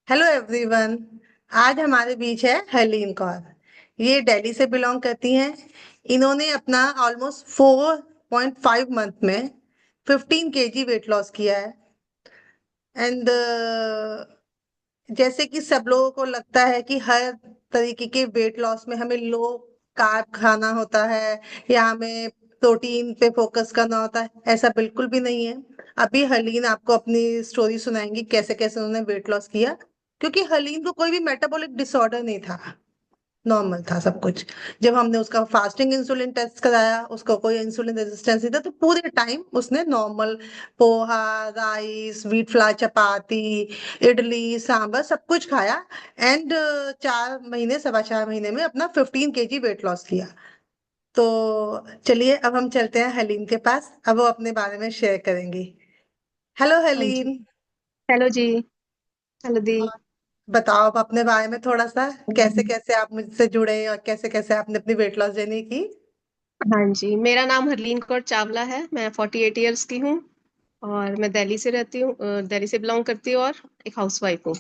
Hello everyone. आज हमारे बीच है हरलीन कौर। ये दिल्ली से बिलोंग करती हैं। इन्होंने अपना ऑलमोस्ट 4.5 मंथ में 15 kg वेट लॉस किया है। एंड जैसे कि सब लोगों को लगता है कि हर तरीके के वेट लॉस में हमें लो कार्ब खाना होता है या हमें प्रोटीन पे फोकस करना होता है, ऐसा बिल्कुल भी नहीं है। अभी हरलीन आपको अपनी स्टोरी सुनाएंगी कैसे कैसे उन्होंने वेट लॉस किया, क्योंकि हरलीन को कोई भी मेटाबॉलिक डिसऑर्डर नहीं था। नॉर्मल था सब कुछ। जब हमने उसका फास्टिंग इंसुलिन टेस्ट कराया, उसको कोई इंसुलिन रेजिस्टेंस नहीं था, तो पूरे टाइम उसने normal poha, rice, wheat flour chapati, idli, sambar सब कुछ खाया। एंड 4 महीने, 4.25 महीने में अपना 15 kg वेट लॉस किया। तो चलिए अब हम चलते हैं हलीम के पास, अब वो अपने बारे में शेयर करेंगी। हेलो हाँ जी। हलीम। हेलो जी। हेलो दी। और बताओ अब अपने बारे में थोड़ा सा, कैसे कैसे आप मुझसे जुड़े और कैसे कैसे आपने अपनी वेट लॉस जर्नी की। हाँ जी, मेरा नाम हरलीन कौर चावला है। मैं 48 ईयर्स की हूँ और मैं दिल्ली से रहती हूँ, दिल्ली से बिलोंग करती हूँ और एक हाउसवाइफ हूँ।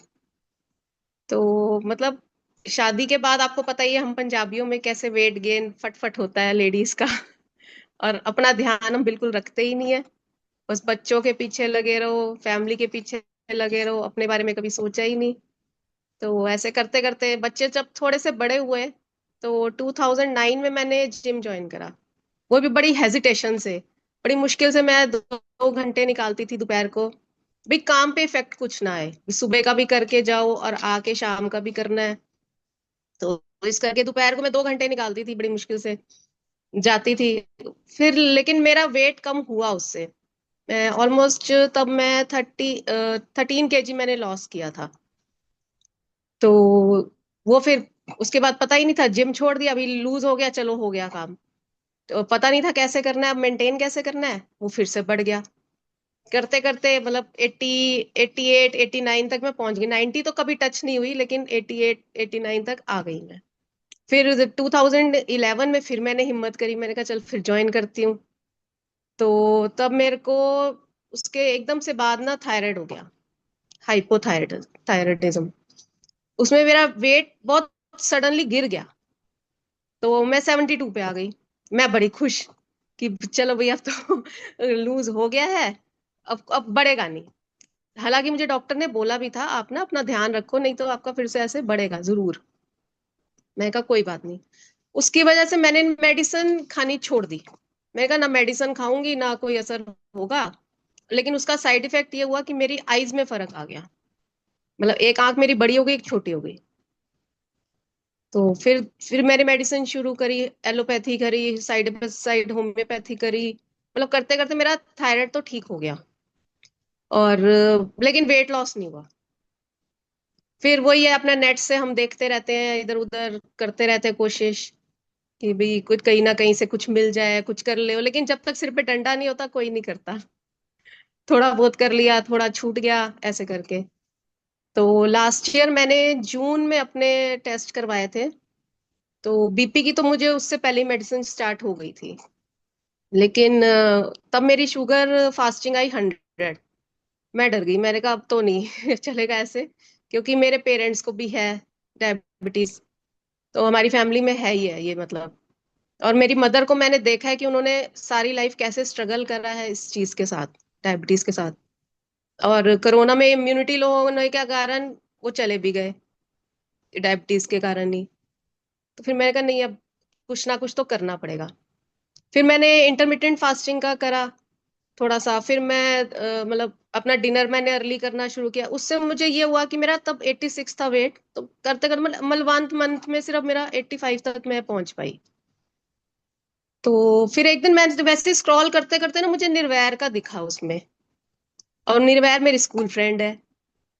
तो मतलब शादी के बाद आपको पता ही है हम पंजाबियों में कैसे वेट गेन फटफट होता है लेडीज का। और अपना ध्यान हम बिल्कुल रखते ही नहीं है। बस बच्चों के पीछे लगे रहो, फैमिली के पीछे लगे रहो, अपने बारे में कभी सोचा ही नहीं। तो ऐसे करते करते बच्चे जब थोड़े से बड़े हुए तो 2009 में मैंने जिम ज्वाइन करा। वो भी बड़ी हेजिटेशन से, बड़ी मुश्किल से मैं 2 घंटे निकालती थी दोपहर को। भी काम पे इफेक्ट कुछ ना आए, भी सुबह का भी करके जाओ और आके शाम का भी करना है। तो इस करके दोपहर को मैं 2 घंटे निकालती थी, बड़ी मुश्किल से जाती थी। फिर लेकिन मेरा वेट कम हुआ उससे। मैं ऑलमोस्ट, तब मैं 13 kg मैंने लॉस किया था। तो वो फिर उसके बाद पता ही नहीं था, जिम छोड़ दिया, अभी लूज हो गया, चलो हो गया काम। तो पता नहीं था कैसे करना है, अब मेंटेन कैसे करना है, वो फिर से बढ़ गया। करते करते मतलब 88 89 तक मैं पहुंच गई। 90 तो कभी टच नहीं हुई, लेकिन 88 89 तक आ गई मैं। फिर 2011 में फिर मैंने हिम्मत करी, मैंने कहा चल फिर ज्वाइन करती हूँ। तो तब मेरे को उसके एकदम से बाद ना थायराइड हो गया, थायराइडिज्म। उसमें मेरा वेट बहुत सडनली गिर गया। तो मैं 72 पे आ गई। मैं बड़ी खुश कि चलो भैया अब तो लूज हो गया है, अब बढ़ेगा नहीं। हालांकि मुझे डॉक्टर ने बोला भी था आप ना अपना ध्यान रखो, नहीं तो आपका फिर से ऐसे बढ़ेगा जरूर। मैंने कहा कोई बात नहीं। उसकी वजह से मैंने मेडिसिन खानी छोड़ दी। मैंने कहा ना मेडिसिन खाऊंगी ना कोई असर होगा। लेकिन उसका साइड इफेक्ट ये हुआ कि मेरी आईज में फर्क आ गया। मतलब एक आंख मेरी बड़ी हो गई, एक छोटी हो गई। तो फिर मैंने मेडिसिन शुरू करी, एलोपैथी करी, साइड बाय साइड होम्योपैथी करी। मतलब करते करते मेरा थायराइड तो ठीक हो गया। और लेकिन वेट लॉस नहीं हुआ। फिर वही है, अपना नेट से हम देखते रहते हैं, इधर उधर करते रहते हैं कोशिश कि भाई कुछ कहीं ना कहीं से कुछ मिल जाए, कुछ कर ले, लेकिन जब तक सिर पे डंडा नहीं होता कोई नहीं करता। थोड़ा बहुत कर लिया, थोड़ा छूट गया, ऐसे करके। तो लास्ट ईयर मैंने जून में अपने टेस्ट करवाए थे। तो बीपी की तो मुझे उससे पहले मेडिसिन स्टार्ट हो गई थी। लेकिन तब मेरी शुगर फास्टिंग आई 100। मैं डर गई, मैंने कहा अब तो नहीं चलेगा ऐसे। क्योंकि मेरे पेरेंट्स को भी है डायबिटीज। तो हमारी फैमिली में है ही है ये, मतलब। और मेरी मदर को मैंने देखा है कि उन्होंने सारी लाइफ कैसे स्ट्रगल करा है इस चीज के साथ, डायबिटीज के साथ। और कोरोना में इम्यूनिटी लो होने के कारण वो चले भी गए, डायबिटीज के कारण ही। तो फिर मैंने कहा नहीं, अब कुछ ना कुछ तो करना पड़ेगा। फिर मैंने इंटरमिटेंट फास्टिंग का करा थोड़ा सा। फिर मैं मतलब अपना डिनर मैंने अर्ली करना शुरू किया। उससे मुझे ये हुआ कि मेरा तब 86 था वेट। तो करते करते मतलब 1 मंथ में सिर्फ मेरा 85 तक मैं पहुंच पाई। तो फिर एक दिन मैं वैसे स्क्रॉल करते करते ना मुझे निर्वैर का दिखा उसमें। और निर्वैर मेरी स्कूल फ्रेंड है।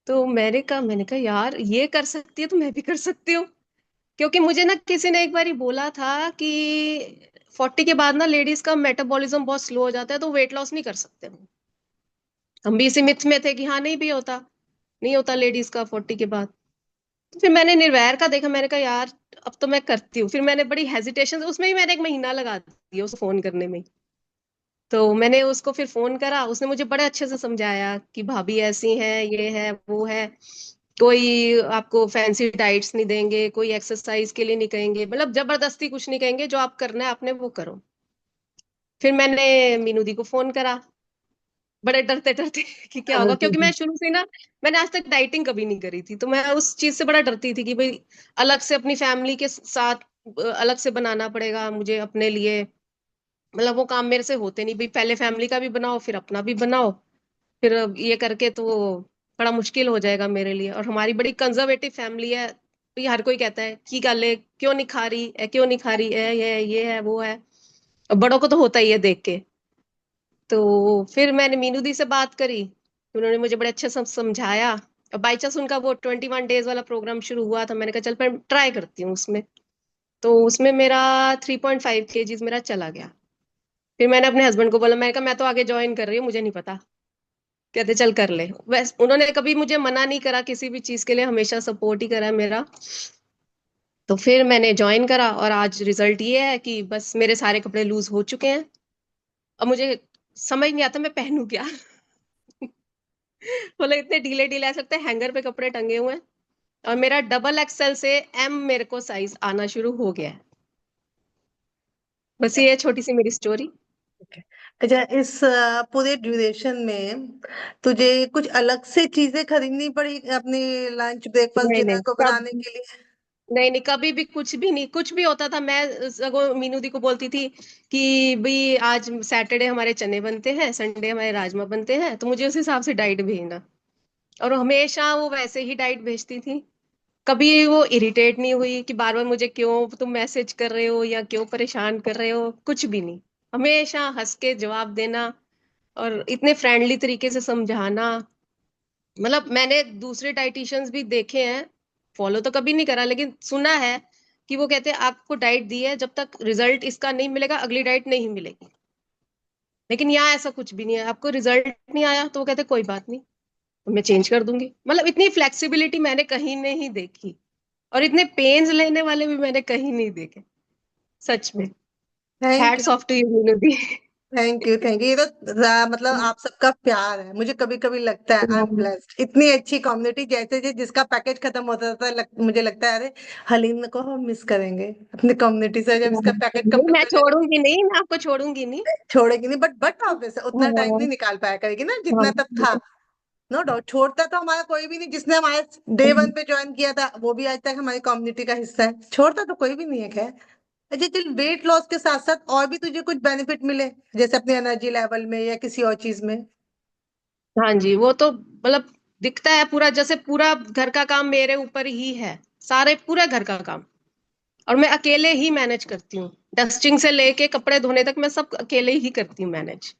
तो मैंने कहा यार ये कर सकती है तो मैं भी कर सकती हूँ। क्योंकि मुझे ना किसी ने एक बार बोला था कि 40 के बाद ना लेडीज का मेटाबॉलिज्म बहुत स्लो हो जाता है, तो वेट लॉस नहीं कर सकते। हम भी इसी मिथ में थे कि हाँ नहीं भी होता, नहीं होता लेडीज का 40 के बाद। तो फिर मैंने निर्वैर का देखा, मैंने कहा यार अब तो मैं करती हूँ। फिर मैंने बड़ी हेजिटेशन, उसमें भी मैंने 1 महीना लगा दिया उसको फोन करने में। तो मैंने उसको फिर फोन करा, उसने मुझे बड़े अच्छे से समझाया कि भाभी ऐसी है, ये है वो है। कोई आपको फैंसी डाइट्स नहीं देंगे, कोई एक्सरसाइज के लिए नहीं कहेंगे, मतलब जबरदस्ती कुछ नहीं कहेंगे, जो आप करना है आपने वो करो। फिर मैंने मीनू दी को फोन करा, बड़े डरते डरते कि क्या होगा, क्योंकि मैं शुरू से ही ना, मैंने आज तक डाइटिंग कभी नहीं करी थी, तो मैं उस चीज से बड़ा डरती थी कि भाई अलग से अपनी फैमिली के साथ अलग से बनाना पड़ेगा मुझे अपने लिए। मतलब वो काम मेरे से होते नहीं भाई, पहले फैमिली का भी बनाओ फिर अपना भी बनाओ, फिर ये करके तो बड़ा मुश्किल हो जाएगा मेरे लिए। और हमारी बड़ी कंजर्वेटिव फैमिली है, तो ये हर कोई कहता है की गल है, क्यों नहीं खा रही है, क्यों नहीं खा रही है, ये है वो है। और बड़ों को तो होता ही है देख के। तो फिर मैंने मीनू दी से बात करी, उन्होंने मुझे बड़े अच्छे से समझाया। और बाई चांस उनका वो 21 डेज वाला प्रोग्राम शुरू हुआ था, मैंने कहा चल मैं ट्राई करती हूँ उसमें। तो उसमें मेरा 3.5 kg मेरा चला गया। फिर मैंने अपने हस्बैंड को बोला, मैंने कहा मैं तो आगे ज्वाइन कर रही हूँ, मुझे नहीं पता। कहते चल कर ले। वैसे उन्होंने कभी मुझे मना नहीं करा किसी भी चीज के लिए, हमेशा सपोर्ट ही करा है मेरा। तो फिर मैंने ज्वाइन करा और आज रिजल्ट ये है कि बस मेरे सारे कपड़े लूज हो चुके हैं। अब मुझे समझ नहीं आता मैं पहनूं क्या। मतलब इतने ढीले ढीले ऐसे लगता है हैंगर पे कपड़े टंगे हुए हैं। और मेरा XXL से M मेरे को साइज आना शुरू हो गया है। बस ये है छोटी सी मेरी स्टोरी। Okay. अच्छा, इस पूरे ड्यूरेशन में तुझे कुछ अलग से चीजें खरीदनी पड़ी अपनी लंच ब्रेकफास्ट नहीं डिनर नहीं, को कब, बनाने के लिए? नहीं नहीं, कभी भी कुछ भी नहीं, कुछ भी होता था मैं सगों मीनू दी को बोलती थी कि भाई आज सैटरडे हमारे चने बनते हैं, संडे हमारे राजमा बनते हैं, तो मुझे उस हिसाब से डाइट भेजना। और हमेशा वो वैसे ही डाइट भेजती थी। कभी वो इरिटेट नहीं हुई कि बार बार मुझे क्यों तुम मैसेज कर रहे हो या क्यों परेशान कर रहे हो, कुछ भी नहीं। हमेशा हंस के जवाब देना और इतने फ्रेंडली तरीके से समझाना। मतलब मैंने दूसरे डाइटिशियंस भी देखे हैं, फॉलो तो कभी नहीं करा, लेकिन सुना है कि वो कहते हैं आपको डाइट दी है, जब तक रिजल्ट इसका नहीं मिलेगा अगली डाइट नहीं मिलेगी। लेकिन यहाँ ऐसा कुछ भी नहीं है, आपको रिजल्ट नहीं आया तो वो कहते कोई बात नहीं, मैं चेंज कर दूंगी। मतलब इतनी फ्लेक्सिबिलिटी मैंने कहीं नहीं देखी। और इतने पेन्स लेने वाले भी मैंने कहीं नहीं देखे, सच में। Thank hats you. Off to you Vinodi. Thank you, thank you. ये तो मतलब आप सबका प्यार है। मुझे कभी कभी लगता है आई एम नहीं ब्लेस्ड, इतनी अच्छी कम्युनिटी। जैसे जिसका पैकेज खत्म होता था मुझे लगता है अरे हलीम को हम मिस करेंगे अपनी कम्युनिटी से, जब इसका पैकेज कंप्लीट मैं हो जाएगा। छोड़ूंगी नहीं, मैं आपको छोड़ूंगी नहीं। छोड़ेगी नहीं, बट ऑब्वियस उतना टाइम हाँ नहीं निकाल पाया करेगी ना हाँ। जितना तब था। नो डाउट, छोड़ता तो हमारा कोई भी नहीं। जिसने हमारे डे 1 पे ज्वाइन किया था वो भी आज तक हमारी कम्युनिटी का हिस्सा है। छोड़ता तो कोई भी नहीं है, खैर। अच्छा चल, वेट लॉस के साथ साथ और भी तुझे कुछ बेनिफिट मिले, जैसे अपने एनर्जी लेवल में या किसी और चीज में? हाँ जी, वो तो मतलब दिखता है पूरा, जैसे पूरा घर का काम मेरे ऊपर ही है, सारे पूरे घर का काम। और मैं अकेले ही मैनेज करती हूँ, डस्टिंग से लेके कपड़े धोने तक मैं सब अकेले ही करती हूँ मैनेज।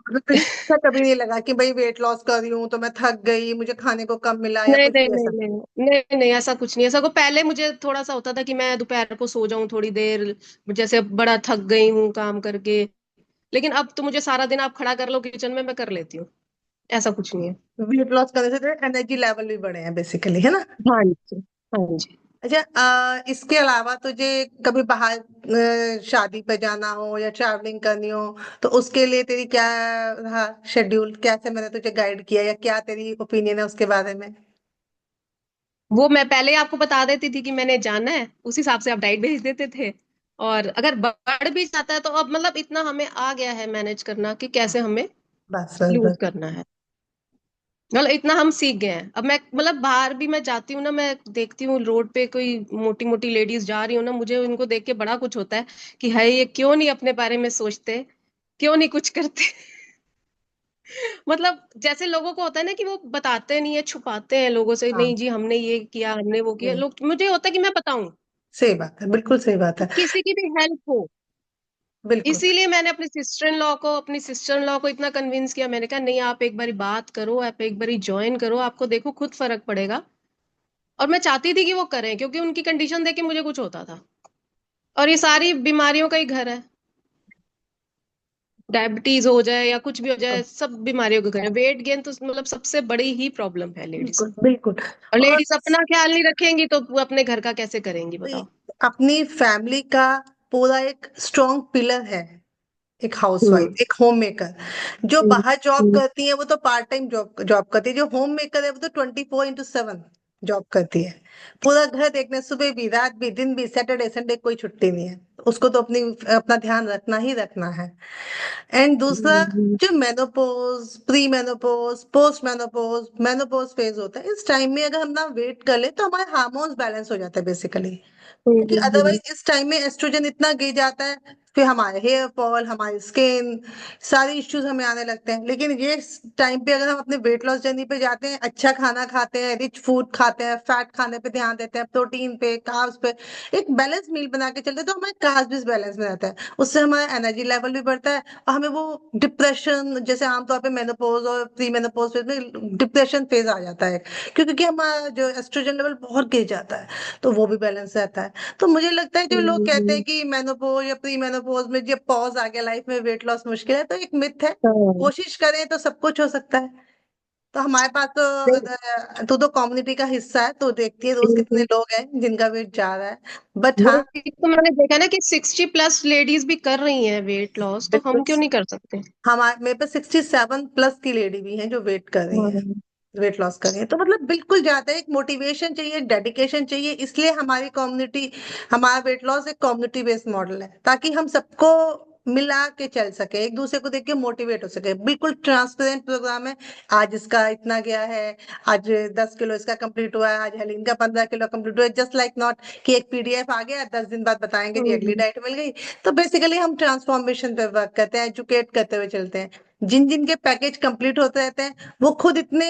मतलब तुझे ऐसा कभी नहीं लगा कि भाई वेट लॉस कर रही हूँ तो मैं थक गई, मुझे खाने को कम मिला या नहीं कुछ नहीं भी नहीं ऐसा? नहीं नहीं नहीं, ऐसा कुछ नहीं। ऐसा को पहले मुझे थोड़ा सा होता था कि मैं दोपहर को सो जाऊं थोड़ी देर, जैसे बड़ा थक गई हूँ काम करके। लेकिन अब तो मुझे सारा दिन आप खड़ा कर लो किचन में, मैं कर लेती हूँ। ऐसा कुछ नहीं है। वेट लॉस करने से तेरे एनर्जी लेवल भी बढ़े हैं बेसिकली, है ना? हाँ जी, हाँ जी। अच्छा, इसके अलावा तुझे कभी बाहर शादी पे जाना हो या ट्रैवलिंग करनी हो तो उसके लिए तेरी क्या रहा शेड्यूल? कैसे मैंने तुझे गाइड किया या क्या तेरी ओपिनियन है उसके बारे में? वो मैं पहले ही आपको बता देती थी कि मैंने जाना है, उस हिसाब से आप डाइट भेज देते थे। और अगर बढ़ भी जाता है तो अब मतलब इतना हमें आ गया है मैनेज करना कि कैसे हमें बस बस लूज बस। करना है। मतलब इतना हम सीख गए हैं। अब मैं मतलब बाहर भी मैं जाती हूँ ना, मैं देखती हूँ रोड पे कोई मोटी मोटी लेडीज जा रही हो ना, मुझे उनको देख के बड़ा कुछ होता है कि है ये क्यों नहीं अपने बारे में सोचते, क्यों नहीं कुछ करते। मतलब जैसे लोगों को होता है ना कि वो बताते नहीं है, छुपाते हैं लोगों से, हाँ। नहीं जी हमने ये किया हमने वो किया, हम्म, लोग मुझे होता है कि मैं बताऊं, सही बात है, बिल्कुल सही बात तो है। किसी की भी हेल्प हो। बिल्कुल। इसीलिए मैंने अपनी सिस्टर इन लॉ को इतना कन्विंस किया, मैंने कहा नहीं आप एक बारी बात करो, आप एक बारी ज्वाइन करो, आपको देखो खुद फर्क पड़ेगा। और मैं चाहती थी कि वो करें, क्योंकि उनकी कंडीशन देख के मुझे कुछ होता था। और ये सारी बीमारियों का ही घर है, डायबिटीज हो जाए या कुछ भी हो जाए, सब बीमारियों का घर है। वेट गेन तो मतलब सबसे बड़ी ही प्रॉब्लम है लेडीज बिल्कुल को। बिल्कुल। और और लेडीज अपना ख्याल नहीं रखेंगी तो वो अपने घर का कैसे करेंगी बताओ। अपनी फैमिली का पूरा एक स्ट्रॉन्ग पिलर है एक हाउसवाइफ, हम्म एक होम मेकर। जो हम्म बाहर जॉब हम्म करती है वो तो पार्ट टाइम जॉब जॉब करती है, जो होम मेकर है वो तो 24/7 जॉब करती है। पूरा घर देखना, सुबह भी, रात भी, दिन भी, सैटरडे संडे कोई छुट्टी नहीं है। उसको तो अपना ध्यान रखना ही रखना है। एंड दूसरा, हम्म जो menopause, pre menopause, post menopause, menopause phase होता है, इस टाइम में अगर हम ना वेट कर ले तो हमारे हार्मोन्स बैलेंस हो जाते हैं बेसिकली। क्योंकि हम्म अदरवाइज इस टाइम में एस्ट्रोजन इतना गिर जाता है, फिर हमारे हेयर फॉल, हमारी स्किन, सारी इश्यूज हमें आने लगते हैं। लेकिन ये टाइम पे अगर हम अपने वेट लॉस जर्नी पे जाते हैं, अच्छा खाना खाते हैं, रिच फूड खाते हैं, फैट खाने पे ध्यान देते हैं, प्रोटीन पे, कार्ब्स पे, एक बैलेंस मील बना के चलते हैं, तो हमारे कार्ब्स भी बैलेंस में रहता है। उससे हमारा एनर्जी लेवल भी बढ़ता है, और हमें वो डिप्रेशन, जैसे आमतौर पे मेनोपोज और प्री मेनोपोज फेज में डिप्रेशन फेज आ जाता है, क्योंकि हमारा जो एस्ट्रोजन लेवल बहुत गिर जाता है, तो वो भी बैलेंस रहता है। तो मुझे लगता है जो लोग कहते हैं हम्म, कि मेनोपोज या प्री मेनोपोज में जब पॉज आ गया लाइफ में, वेट लॉस मुश्किल है, तो एक मिथ है। हाँ कोशिश करें तो सब कुछ हो सकता है। तो हमारे पास नहीं, तू तो कम्युनिटी का हिस्सा है, तो देखती है रोज कितने हम्म, लोग हैं जिनका वेट जा रहा है। बट हाँ, वही तो मैंने देखा ना कि 60+ लेडीज भी कर रही हैं वेट लॉस, तो बिल्कुल। हम क्यों नहीं कर सकते। हमारे मेरे पे 67+ की लेडी भी हैं जो वेट कर रही हैं, हाँ वेट लॉस करें, तो मतलब बिल्कुल जाता है। एक मोटिवेशन चाहिए, डेडिकेशन चाहिए, इसलिए हमारी कम्युनिटी, हमारा वेट लॉस एक कम्युनिटी बेस्ड मॉडल है, ताकि हम सबको मिला के चल सके, एक दूसरे को देख के मोटिवेट हो सके। बिल्कुल ट्रांसपेरेंट प्रोग्राम है। आज इसका इतना गया है, आज 10 किलो इसका कंप्लीट हुआ है, आज हेलिन का 15 किलो कंप्लीट हुआ है, जस्ट लाइक नॉट कि एक पीडीएफ आ गया, 10 दिन बाद बताएंगे जी अगली हम्म डाइट मिल गई। तो बेसिकली हम ट्रांसफॉर्मेशन पे वर्क करते हैं, एजुकेट करते हुए चलते हैं। जिन जिन के पैकेज कंप्लीट होते रहते हैं, वो खुद इतने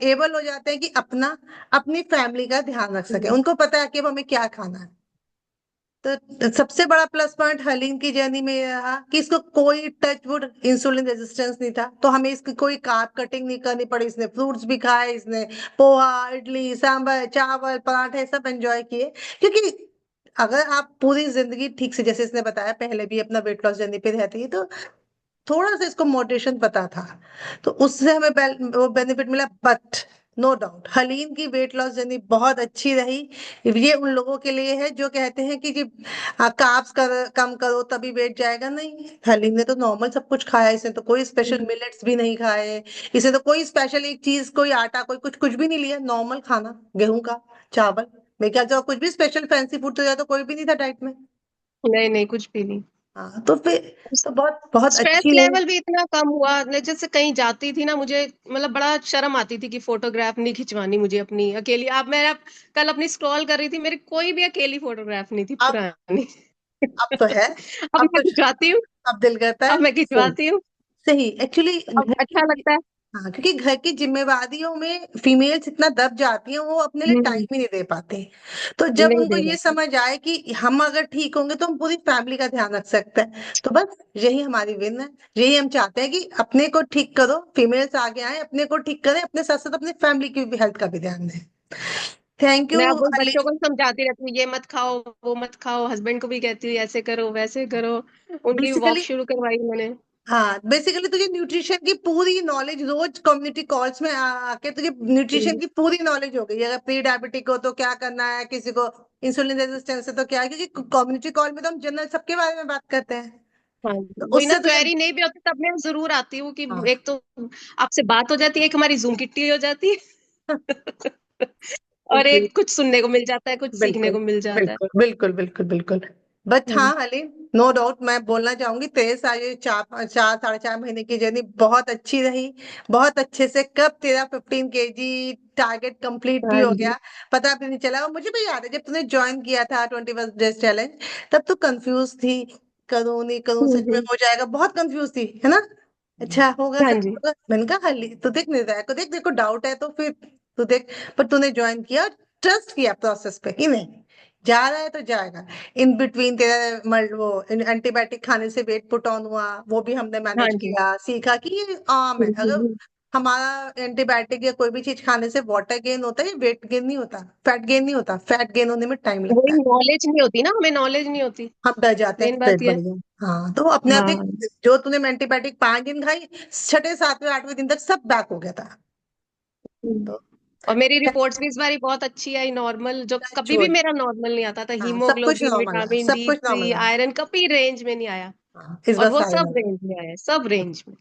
एबल हो जाते हैं कि अपना, अपनी फैमिली का ध्यान रख सके, हम्म, उनको पता है कि अब हमें क्या खाना है। तो सबसे बड़ा प्लस पॉइंट हलीम की जर्नी में ये रहा कि इसको कोई टच वुड इंसुलिन रेजिस्टेंस नहीं था, तो हमें इसकी कोई कार्ब कटिंग नहीं करनी पड़ी। इसने फ्रूट्स भी खाए, इसने पोहा, इडली, सांभर, चावल, पराठे सब एंजॉय किए। क्योंकि अगर आप पूरी जिंदगी ठीक से, जैसे इसने बताया, पहले भी अपना वेट लॉस जर्नी पे रहती है, तो थोड़ा सा इसको मॉडरेशन पता था, तो उससे हमें वो बेनिफिट मिला। बट नो डाउट हलीम की वेट लॉस जर्नी बहुत अच्छी रही। ये उन लोगों के लिए है जो कहते हैं कि जी कार्ब्स कम करो तभी वेट जाएगा, नहीं। हलीम ने तो नॉर्मल सब कुछ खाया, इसने तो कोई स्पेशल हम्म। मिलेट्स भी नहीं खाए, इसने तो कोई स्पेशल एक चीज, कोई आटा, कोई कुछ कुछ भी नहीं लिया, नॉर्मल खाना, गेहूं का, चावल। मैं क्या, जो कुछ भी स्पेशल फैंसी फूड तो, या तो कोई भी नहीं था डाइट में। नहीं नहीं, कुछ भी नहीं। हाँ, तो फिर तो बहुत बहुत स्ट्रेस अच्छी रही। लेवल भी इतना कम हुआ, जैसे कहीं जाती थी ना, मुझे मतलब बड़ा शर्म आती थी कि फोटोग्राफ नहीं खिंचवानी मुझे अपनी अकेली। अब मैं कल अपनी स्क्रॉल कर रही थी, मेरी कोई भी अकेली फोटोग्राफ नहीं थी अब पुरानी। अब तो है। अब अब मैं तो खिंचवाती हूँ, अब दिल करता अब है। मैं सही, खिंचवाती हूँ, सही एक्चुअली अब घर अच्छा की। लगता है। हाँ, क्योंकि घर की जिम्मेवारियों में फीमेल्स इतना दब जाती हैं, वो अपने लिए टाइम हम्म, ही नहीं दे पाते। तो जब नहीं उनको दे ये पाती। समझ आए कि हम अगर ठीक होंगे तो हम पूरी फैमिली का ध्यान रख सकते हैं, तो बस यही हमारी विन है। यही हम चाहते हैं कि अपने को ठीक करो, फीमेल्स आगे आए, अपने को ठीक करें, अपने साथ साथ अपनी फैमिली की भी हेल्थ का भी ध्यान दें। थैंक यू मैं अब वही अली। बच्चों को समझाती रहती हूँ, ये मत खाओ, वो मत खाओ, हस्बैंड को भी कहती हूँ ऐसे करो वैसे करो। उनकी वॉक बेसिकली, शुरू करवाई मैंने। हाँ, बेसिकली तुझे न्यूट्रिशन की पूरी नॉलेज, रोज कम्युनिटी कॉल्स में आके तुझे न्यूट्रिशन हम्म, की पूरी नॉलेज हो गई। अगर प्री डायबिटिक हो तो क्या करना है, किसी को इंसुलिन रेजिस्टेंस है तो क्या है, क्योंकि कम्युनिटी कॉल में तो हम जनरल सबके बारे में बात करते हैं। हाँ तो वही ना, उससे तुझे, क्वेरी नहीं भी होती तब मैं जरूर आती हूँ कि हाँ, एक तो आपसे बात हो जाती है, एक हमारी जूम किट्टी हो जाती है। और बिल्कुल, एक कुछ सुनने को मिल जाता है, कुछ सीखने बिल्कुल, को मिल जाता है। बिल्कुल, बिल्कुल, बिल्कुल, बिल्कुल। बट हाँ हम्म, हली, नो डाउट मैं बोलना चाहूंगी, तेरे साथ ये 4 4 साढ़े 4 महीने की जर्नी बहुत अच्छी रही। बहुत अच्छे से कब तेरा 15 kg टारगेट कंप्लीट भी हाँ हो जी। गया, पता भी नहीं चला। और मुझे भी याद है जब तूने ज्वाइन किया था 21 डेज चैलेंज, तब तू कंफ्यूज थी, करूँ नहीं करूँ, सच में हम्म, हो जाएगा, बहुत कंफ्यूज थी, है ना। अच्छा होगा, हाँ सच जी। होगा, मैंने कहा हली तो देख, निर्णायक को देख, देखो डाउट है तो फिर तू देख। पर तूने ज्वाइन किया, ट्रस्ट किया प्रोसेस पे कि नहीं, जा रहा है तो जाएगा। इन बिटवीन तेरा वो एंटीबायोटिक खाने से वेट पुट ऑन हुआ, वो भी हमने हाँ मैनेज जी। किया, सीखा कि ये आम है। अगर हम्म, हमारा एंटीबायोटिक या कोई भी चीज खाने से वाटर गेन होता है, वेट गेन नहीं होता, फैट गेन नहीं होता, फैट गेन होने में टाइम वही लगता है। नॉलेज नहीं होती ना, हमें नॉलेज नहीं होती। हम डर जाते हैं मेन कि बात पेट ये बढ़ है। गया। हाँ, तो अपने आप ही, हाँ। जो तूने एंटीबायोटिक 5 दिन खाई, छठे सातवें आठवें दिन तक सब बैक हो गया था। हम्म। तो और मेरी रिपोर्ट्स भी इस बारी बहुत अच्छी आई, नॉर्मल, जो कभी भी छोड़, मेरा नॉर्मल नहीं आता था, हाँ सब कुछ हीमोग्लोबिन, नॉर्मल है, विटामिन सब डी कुछ थ्री नॉर्मल है। आयरन कभी रेंज में नहीं आया। हाँ, इस और बार वो सारे सब में रेंज में आया, सब रेंज में।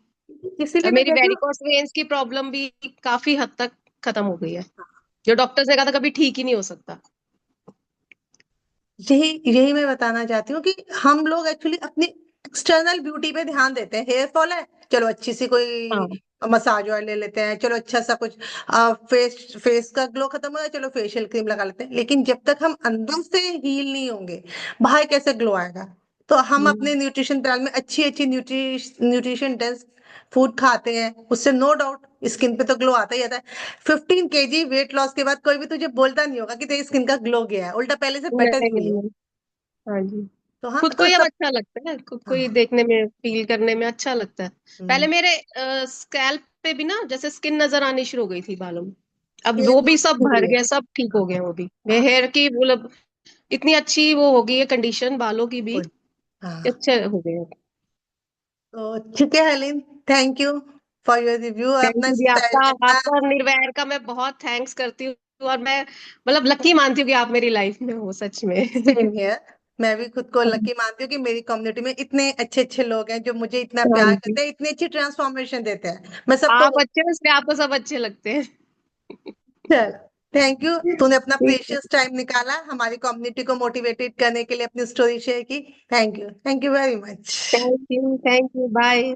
इसीलिए अब मैं मेरी कहती हूँ। वेरिकोस वेन्स की प्रॉब्लम भी काफी हद तक खत्म हो गई है, जो डॉक्टर्स ने कहा था कभी ठीक ही नहीं हो सकता। यही यही मैं बताना चाहती हूँ कि हम लोग एक्चुअली अपनी एक्सटर्नल ब्यूटी पे ध्यान देते हैं। हेयर फॉल है, चलो अच्छी सी कोई हाँ। मसाज ऑयल ले लेते हैं, चलो अच्छा सा कुछ फेस फेस का ग्लो खत्म हो गया, चलो फेशियल क्रीम लगा लेते हैं। लेकिन जब तक हम अंदर से हील नहीं होंगे, बाहर कैसे ग्लो आएगा? तो हम हम्म, अपने न्यूट्रिशन प्लान में अच्छी अच्छी न्यूट्रिशन डेंस फूड खाते हैं, उससे नो डाउट स्किन पे तो ग्लो आता ही आता है। 15 kg वेट लॉस के बाद कोई भी तुझे बोलता नहीं होगा कि तेरी स्किन का ग्लो गया है, उल्टा पहले से बेटर नहीं ही हुई है। नहीं। हाँ जी। तो हाँ, खुद को तो ही अब सब। अच्छा लगता है, खुद को ही हाँ। देखने में फील करने में अच्छा लगता है। हम्म। पहले मेरे स्कैल्प पे भी ना जैसे स्किन नजर आनी शुरू हो गई थी बालों में, अब हेयर वो भी ग्रोथ सब हुई भर है। गया, सब ठीक हो गया। वो भी मेरे हाँ। हेयर की मतलब इतनी अच्छी वो हो गई है कंडीशन बालों की भी, गुड। हाँ। अच्छे हो गए। तो ठीक है Helin, thank you for your review और थैंक अपना यू जी, आपका इतना आपका निर्वैर का मैं बहुत थैंक्स करती हूँ। और मैं मतलब लकी मानती हूँ कि आप मेरी लाइफ में हो सच में। Same here. मैं भी खुद को लकी मानती हूँ कि मेरी कम्युनिटी में इतने अच्छे अच्छे लोग हैं जो मुझे इतना हाँ प्यार जी। करते हैं, इतनी अच्छी ट्रांसफॉर्मेशन देते हैं। मैं सबको। आप अच्छे हो इसलिए आपको सब अच्छे लगते हैं। चल, थैंक यू, तूने अपना ठीक है। प्रेशियस टाइम निकाला हमारी कम्युनिटी को मोटिवेटेड करने के लिए, अपनी स्टोरी शेयर की। Thank you very much. Thank you, bye.